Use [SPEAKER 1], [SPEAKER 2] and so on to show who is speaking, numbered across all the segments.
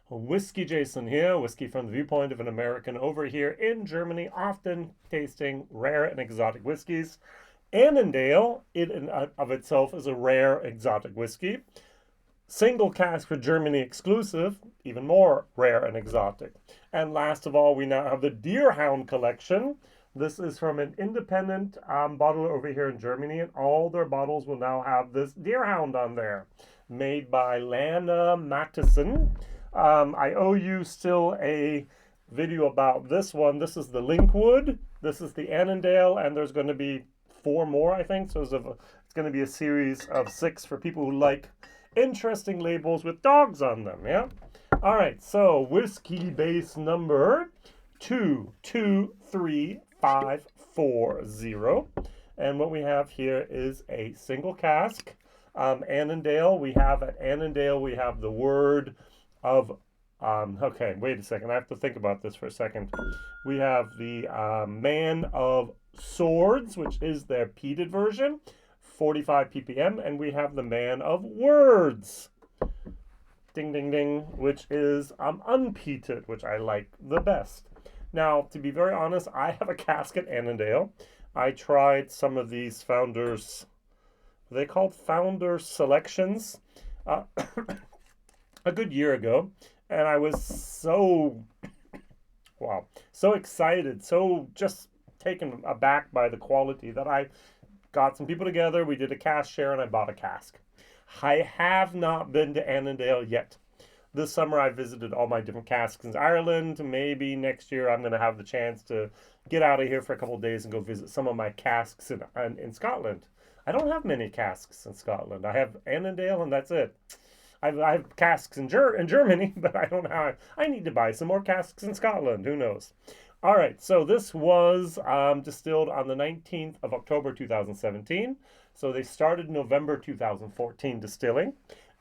[SPEAKER 1] WhiskyJason here, whiskey from the viewpoint of an American over here in Germany, often tasting rare and exotic whiskeys. Annandale, in and of itself, is a rare exotic whiskey. Single cask for Germany exclusive, even more rare and exotic. And last of all, we now have the Deerhound-Collection. This is from an independent bottler over here in Germany, and all their bottles will now have this Deerhound on there, made by Lana Mattison. I owe you still a video about this one. This is the Linkwood, this is the Annandale, and there's going to be 4 more, I think. So it's going to be a series of 6 for people who like interesting labels with dogs on them, yeah? All right, so Whiskybase number 223540. And what we have here is a single cask. Annandale, we have the word of, okay, wait a second. I have to think about this for a second. We have the Man of Swords, which is their peated version, 45 ppm, and we have the Man of Words, ding, ding, ding, which is unpeated, which I like the best. Now, to be very honest, I have a cask at Annandale. I tried some of these Founders, they called Founder Selections, a good year ago, and I was so excited, so just taken aback by the quality that I got some people together. We did a cask share and I bought a cask. I have not been to Annandale yet. This summer I visited all my different casks in Ireland. Maybe next year I'm going to have the chance to get out of here for a couple of days and go visit some of my casks in Scotland. I don't have many casks in Scotland. I have Annandale and that's it. I have casks in Germany, but I don't have. I need to buy some more casks in Scotland. Who knows? All right, so this was distilled on the 19th of October 2017. So they started November 2014 distilling,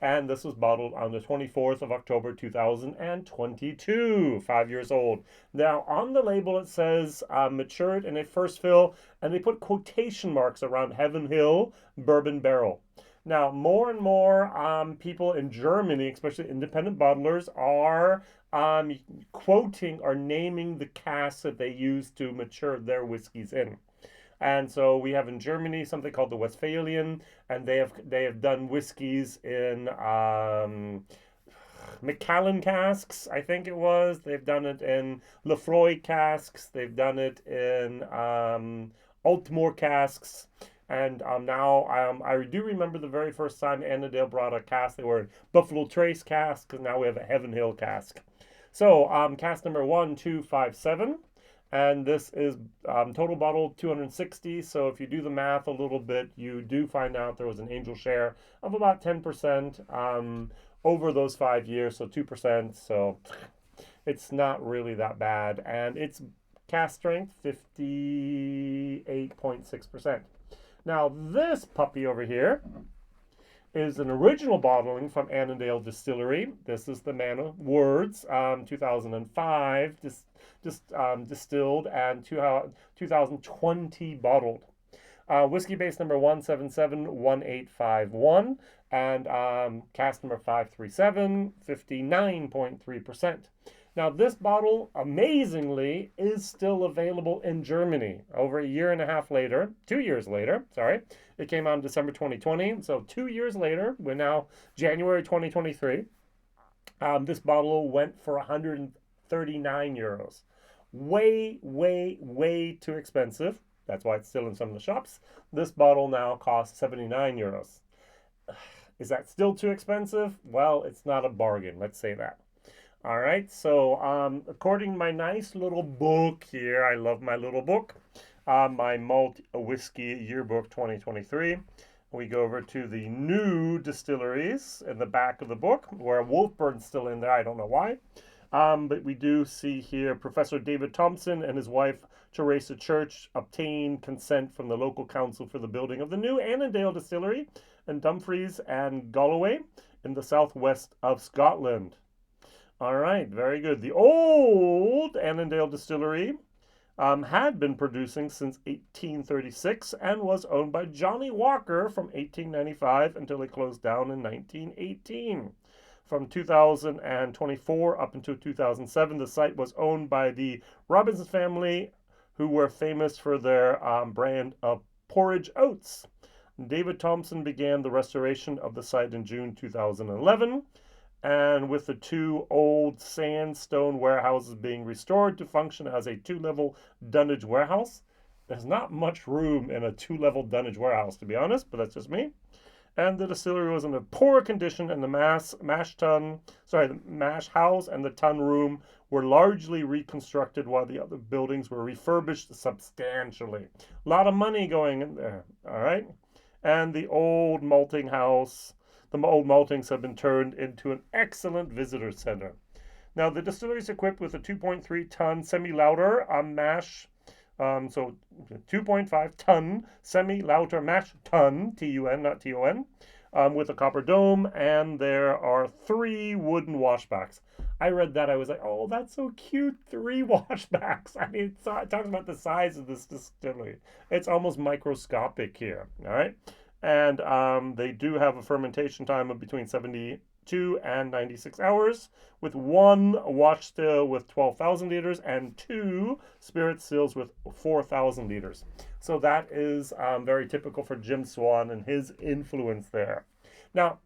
[SPEAKER 1] and this was bottled on the 24th of October 2022, 5 years old. Now, on the label it says matured in a first fill, and they put quotation marks around Heaven Hill Bourbon Barrel. Now, more and more people in Germany, especially independent bottlers, are quoting or naming the casks that they use to mature their whiskeys in. And so we have in Germany something called the Westphalian, and they have done whiskeys in Macallan casks, I think it was. They've done it in Lefroy casks. They've done it in Altmore casks. And now I do remember the very first time Annandale brought a cask. They were in Buffalo Trace cask, because now we have a Heaven Hill cask. So cask number 1257, and this is total bottle 260. So if you do the math a little bit, you do find out there was an angel share of about 10% over those 5 years, so 2%. So it's not really that bad, and it's cask strength 58.6%. Now, this puppy over here is an original bottling from Annandale Distillery. This is the Man of Words, 2005 distilled and 2020 bottled. Whiskybase number 1771851 and cask number 537, 59.3%. Now, this bottle, amazingly, is still available in Germany. Over a year and a half later, 2 years later, sorry. It came out in December 2020. So 2 years later, we're now January 2023. This bottle went for 139 euros. Way, way, way too expensive. That's why it's still in some of the shops. This bottle now costs 79 euros. Is that still too expensive? Well, it's not a bargain. Let's say that. All right, so according to my nice little book here, I love my little book, my Malt Whiskey Yearbook 2023. We go over to the new distilleries in the back of the book, where Wolfburn's still in there. I don't know why. But we do see here Professor David Thompson and his wife, Teresa Church, obtained consent from the local council for the building of the new Annandale Distillery in Dumfries and Galloway in the southwest of Scotland. All right, very good. The old Annandale Distillery had been producing since 1836 and was owned by Johnny Walker from 1895 until it closed down in 1918. From 2024 up until 2007, the site was owned by the Robinson family, who were famous for their brand of porridge oats. David Thompson began the restoration of the site in June 2011, and with the two old sandstone warehouses being restored to function as a two-level dunnage warehouse. There's not much room in a two-level dunnage warehouse, to be honest, but that's just me. And the distillery was in a poor condition, and the mash house and the tun room were largely reconstructed, while the other buildings were refurbished substantially. A lot of money going in there, all right? And the old malting house, the old maltings have been turned into an excellent visitor center. Now, the distillery is equipped with a 2.3-ton semi-lauter mash, so 2.5-ton semi-lauter mash tun, T-U-N, not T-O-N, with a copper dome, and there are 3 wooden washbacks. I read that, I was like, oh, that's so cute, 3 washbacks. I mean, it talks about the size of this distillery. It's almost microscopic here, all right? And they do have a fermentation time of between 72 and 96 hours, with 1 wash still with 12,000 liters and 2 spirit stills with 4,000 liters. So that is very typical for Jim Swan and his influence there. Now,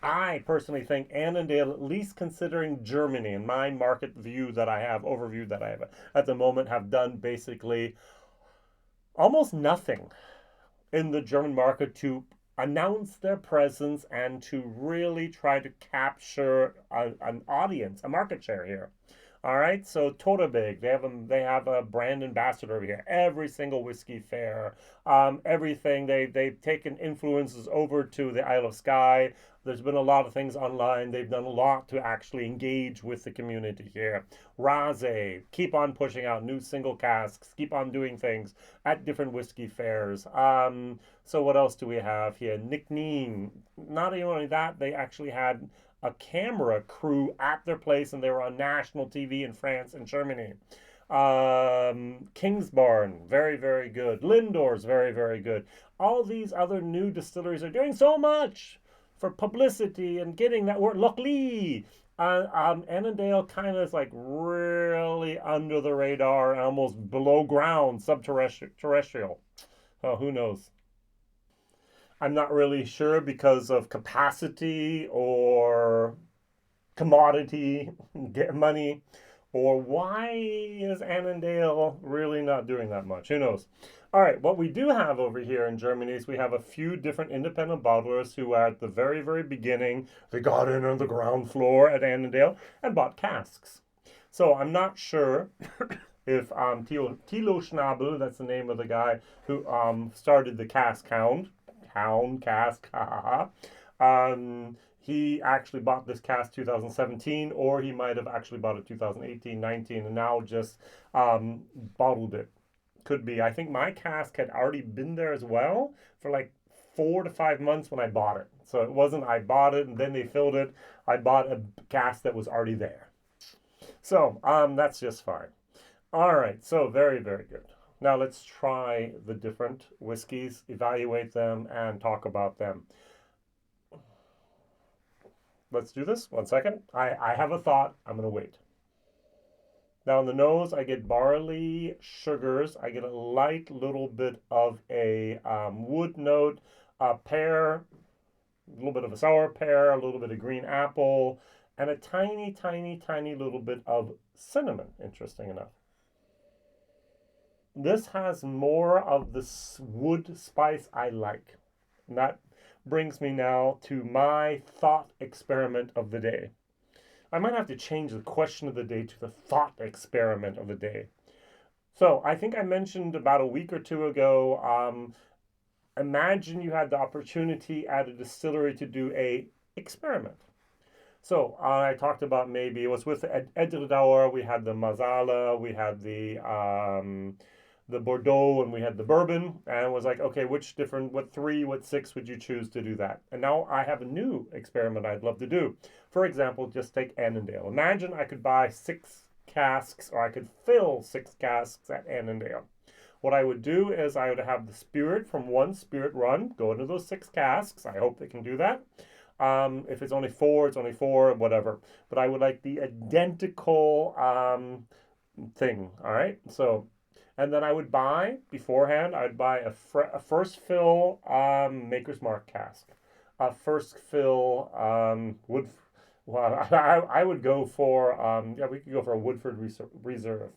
[SPEAKER 1] I personally think Annandale, at least considering Germany, in my market view that I have, overview that I have at the moment, have done basically almost nothing in the German market to announce their presence and to really try to capture an audience, a market share here. All right, so Todabig, they have a brand ambassador over here. Every single whiskey fair, everything, they've taken influences over to the Isle of Skye. There's been a lot of things online. They've done a lot to actually engage with the community here. Rase, keep on pushing out new single casks, keep on doing things at different whiskey fairs. So what else do we have here? Nick Neen, not only that, they actually had a camera crew at their place, and they were on national TV in France and Germany. Kingsbarn, very, very good. Lindor's, very, very good. All these other new distilleries are doing so much for publicity and getting that word. Lochlee, Annandale kind of is like really under the radar, almost below ground, subterrestrial. Oh, who knows? I'm not really sure because of capacity or commodity, get money, or why is Annandale really not doing that much? Who knows? All right, what we do have over here in Germany is we have a few different independent bottlers who are at the very, very beginning. They got in on the ground floor at Annandale and bought casks. So I'm not sure if Thilo Schnabel, that's the name of the guy who started the Caskhound, cask, he actually bought this cask 2017, or he might have actually bought it 2018, 19, and now just bottled it. Could be. I think my cask had already been there as well for like 4 to 5 months when I bought it. So it wasn't I bought it and then they filled it. I bought a cask that was already there. So that's just fine. All right, so very, very good. Now let's try the different whiskeys, evaluate them, and talk about them. Let's do this. 1 second. I have a thought. I'm going to wait. Now on the nose, I get barley, sugars. I get a light little bit of a wood note, a pear, a little bit of a sour pear, a little bit of green apple, and a tiny, tiny, tiny little bit of cinnamon, interesting enough. This has more of the wood spice I like. And that brings me now to my thought experiment of the day. I might have to change the question of the day to the thought experiment of the day. So I think I mentioned about a week or two ago, imagine you had the opportunity at a distillery to do a experiment. So I talked about, maybe it was with Edredauer, we had the Marsala, we had the Bordeaux, and we had the Bourbon, and it was like, okay, what 3, what 6 would you choose to do that? And now I have a new experiment I'd love to do. For example, just take Annandale. Imagine I could buy 6 casks, or I could fill 6 casks at Annandale. What I would do is I would have the spirit from one spirit run go into those 6 casks. I hope they can do that. If it's only four, it's only four, whatever. But I would like the identical thing. All right. So, and then I would buy beforehand. I'd buy a first fill Maker's Mark cask, a first fill wood. Well, I would go for yeah, we could go for a Woodford Reserve,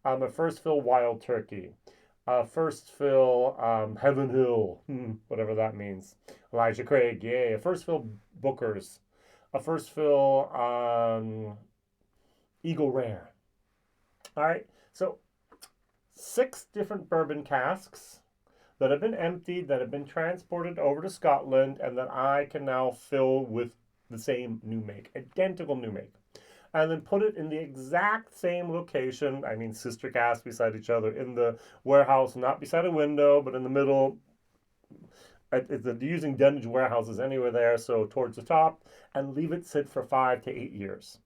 [SPEAKER 1] a first fill Wild Turkey, a first fill Heaven Hill, whatever that means. Elijah Craig, yay. A first fill Booker's, a first fill Eagle Rare. All right, so 6 different bourbon casks that have been emptied, that have been transported over to Scotland, and that I can now fill with the same new make, identical new make. And then put it in the exact same location. I mean, sister casks beside each other in the warehouse, not beside a window, but in the middle. It's using dunnage warehouses anywhere there, so towards the top, and leave it sit for 5 to 8 years.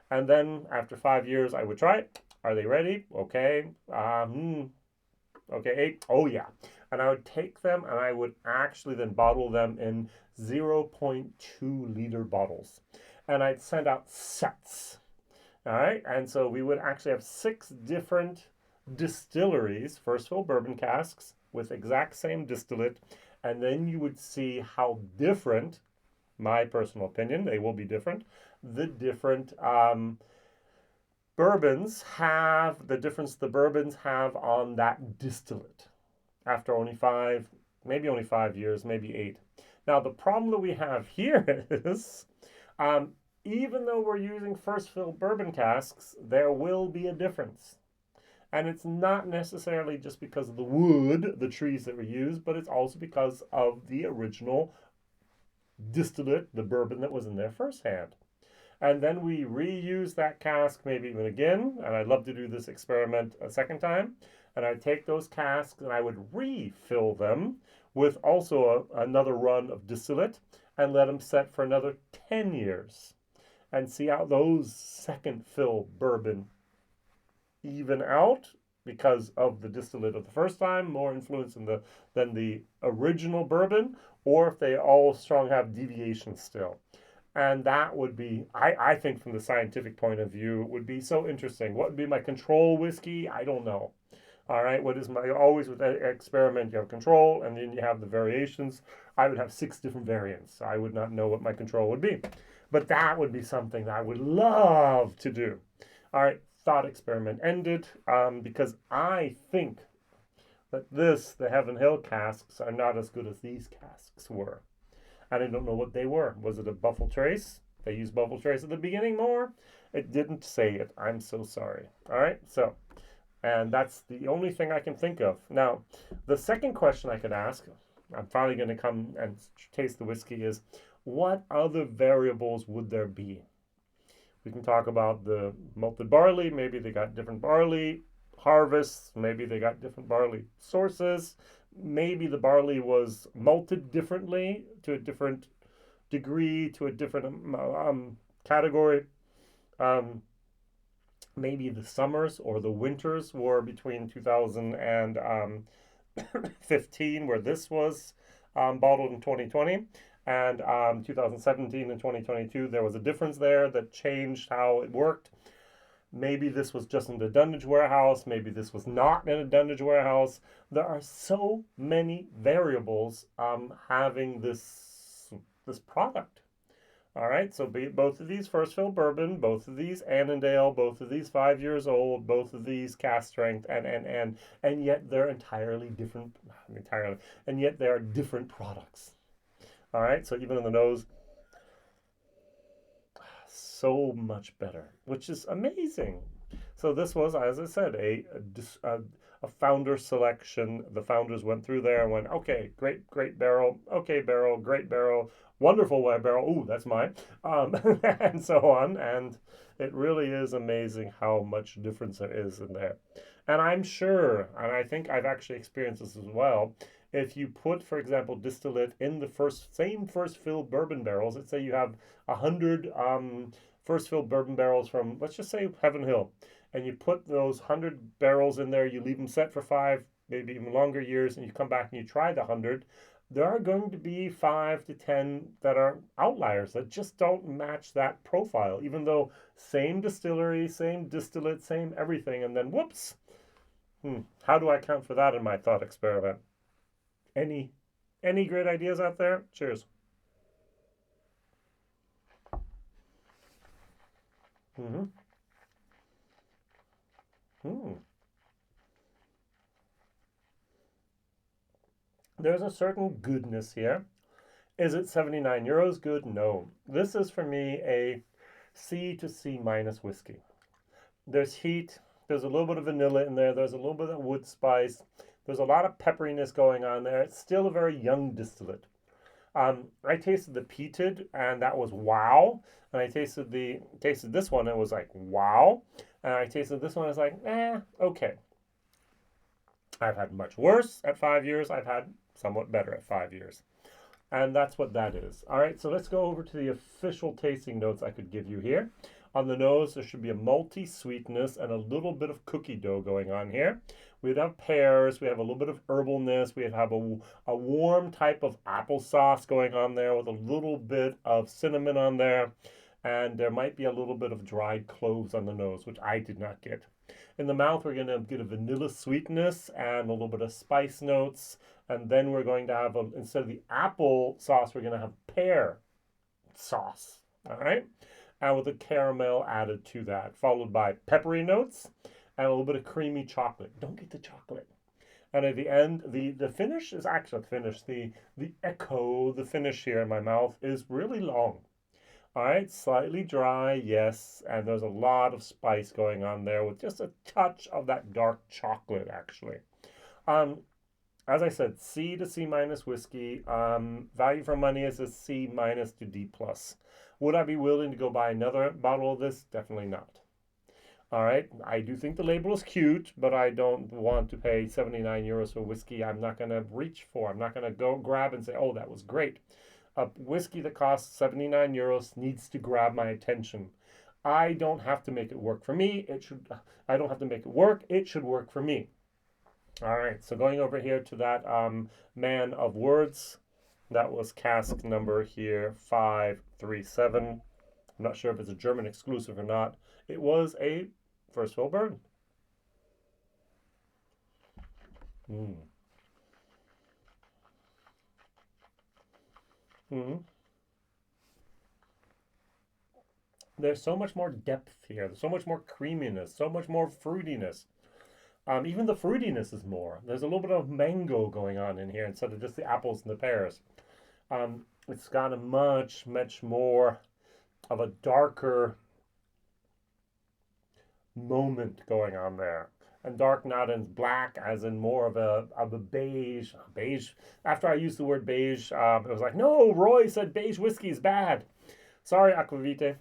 [SPEAKER 1] And then after 5 years, I would try it. Are they ready? Okay. Okay, 8. Oh, yeah. And I would take them and I would actually then bottle them in 0.2 liter bottles. And I'd send out sets. All right. And so we would actually have 6 different distilleries, first fill bourbon casks with exact same distillate. And then you would see how different, my personal opinion, they will be different, the different bourbons have, the difference the bourbons have on that distillate after only 5, maybe only 5 years, maybe 8. Now, the problem that we have here is, even though we're using first fill bourbon casks, there will be a difference. And it's not necessarily just because of the wood, the trees that were used, but it's also because of the original distillate, the bourbon that was in there firsthand. And then we reuse that cask maybe even again, and I'd love to do this experiment a second time. And I'd take those casks and I would refill them with also another run of distillate and let them set for another 10 years and see how those second fill bourbon even out because of the distillate of the first time, more influence than the original bourbon, or if they all strong have deviations still. And that would be, I think from the scientific point of view, would be so interesting. What would be my control whiskey? I don't know. All right, what is my, always with that experiment, you have control, and then you have the variations. I would have 6 different variants. I would not know what my control would be. But that would be something that I would love to do. All right, thought experiment ended, because I think that the Heaven Hill casks are not as good as these casks were. And I don't know what they were. Was it a Buffalo Trace? They used Buffalo Trace at the beginning more. It didn't say it. I'm so sorry. All right, so, and that's the only thing I can think of. Now, the second question I could ask, I'm finally going to come and taste the whiskey, is what other variables would there be? We can talk about the malted barley. Maybe they got different barley harvests. Maybe they got different barley sources. Maybe the barley was malted differently to a different degree, to a different category. Maybe the summers or the winters were between 2015, where this was bottled in 2020, and 2017 and 2022, there was a difference there that changed how it worked. Maybe this was just in the dunnage warehouse. Maybe this was not in a dunnage warehouse. There are so many variables having this product. All right, so both of these first fill bourbon, both of these Annandale, both of these 5 years old, both of these cask strength, and yet they're entirely different. And yet they are different products. All right, so even in the nose, so much better, which is amazing. So this was, as I said, a founder selection. The founders went through there and went, okay, great barrel, okay barrel, great barrel, wonderful white barrel, ooh, that's mine, and so on. And it really is amazing how much difference there is in there. And I'm sure, and I think I've actually experienced this as well, if you put, for example, distillate in the same first fill bourbon barrels, let's say you have 100 first fill bourbon barrels from, let's just say, Heaven Hill, and you put those 100 barrels in there, you leave them set for 5, maybe even longer years, and you come back and you try the 100, there are going to be 5 to 10 that are outliers that just don't match that profile, even though same distillery, same distillate, same everything, and then whoops. How do I account for that in my thought experiment? Any great ideas out there? Cheers. Mm-hmm. There's a certain goodness here. Is it 79 euros good? No. This is for me a C to C minus whiskey. There's heat. There's a little bit of vanilla in there. There's a little bit of wood spice. There's a lot of pepperiness going on there. It's still a very young distillate. I tasted the peated, and that was wow. And I tasted this one, and it was like wow. And I tasted this one, I was like, okay. I've had much worse at 5 years. I've had somewhat better at 5 years. And that's what that is. All right, so let's go over to the official tasting notes I could give you here. On the nose, there should be a malty sweetness and a little bit of cookie dough going on here. We'd have pears, we have a little bit of herbalness, we have a warm type of applesauce going on there with a little bit of cinnamon on there. And there might be a little bit of dried cloves on the nose, which I did not get. In the mouth, we're going to get a vanilla sweetness and a little bit of spice notes. And then we're going to have, instead of the apple sauce, we're going to have pear sauce. All right? And with a caramel added to that, followed by peppery notes and a little bit of creamy chocolate. Don't get the chocolate. And at the end, the finish is actually finished. The finish here in my mouth is really long. All right, slightly dry, yes, and there's a lot of spice going on there with just a touch of that dark chocolate, actually. As I said, C to C minus whiskey. Value for money is a C minus to D plus. Would I be willing to go buy another bottle of this? Definitely not. All right, I do think the label is cute, but I don't want to pay 79 euros for whiskey I'm not going to reach for. I'm not going to go grab and say, oh, that was great. A whiskey that costs 79 euros needs to grab my attention. I don't have to make it work for me. I don't have to make it work. It should work for me. All right, so going over here to that man of words, that was cask number here 537. I'm not sure if it's a German exclusive or not. It was a first fill bourbon. There's so much more depth here. There's so much more creaminess, so much more fruitiness. Even the fruitiness is more. There's a little bit of mango going on in here instead of just the apples and the pears. It's got a much more of a darker moment going on there. And dark not in black, as in more of a beige. After I used the word beige, it was like, no, Roy said beige whiskey is bad. Sorry, Aquavite.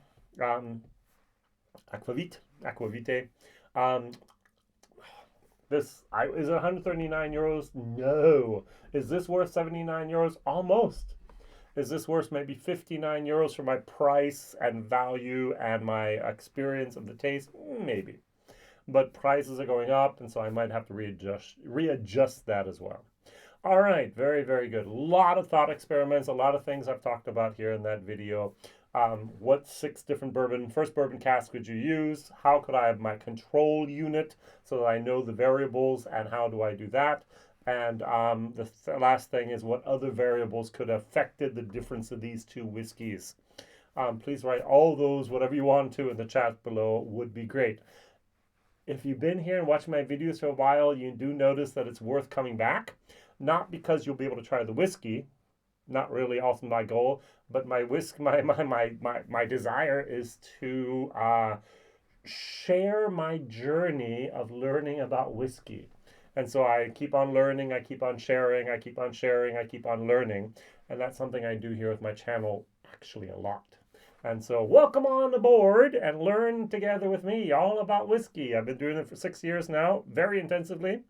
[SPEAKER 1] Aquavite. Is it 139 euros? No. Is this worth 79 euros? Almost. Is this worth maybe 59 euros for my price and value and my experience of the taste? Maybe. But prices are going up, and so I might have to readjust that as well. All right, very, very good. A lot of thought experiments, a lot of things I've talked about here in that video. What 6 different first bourbon casks would you use? How could I have my control unit so that I know the variables, and how do I do that? And the last thing is, what other variables could have affected the difference of these two whiskeys? Please write all those, whatever you want to, in the chat below would be great. If you've been here and watched my videos for a while, you do notice that it's worth coming back. Not because you'll be able to try the whiskey, not really often my goal, but my desire is to share my journey of learning about whiskey. And so I keep on learning, I keep on sharing, I keep on sharing, I keep on learning. And that's something I do here with my channel actually a lot. And so welcome on aboard and learn together with me all about whiskey. I've been doing it for 6 years now, very intensively.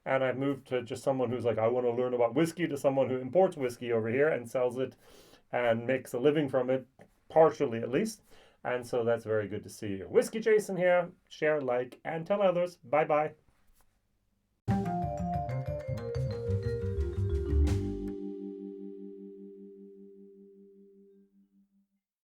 [SPEAKER 1] And I've moved to just someone who's like, I want to learn about whiskey, to someone who imports whiskey over here and sells it and makes a living from it, partially at least. And so that's very good to see you. Whiskey Jason here. Share, like, and tell others. Bye-bye.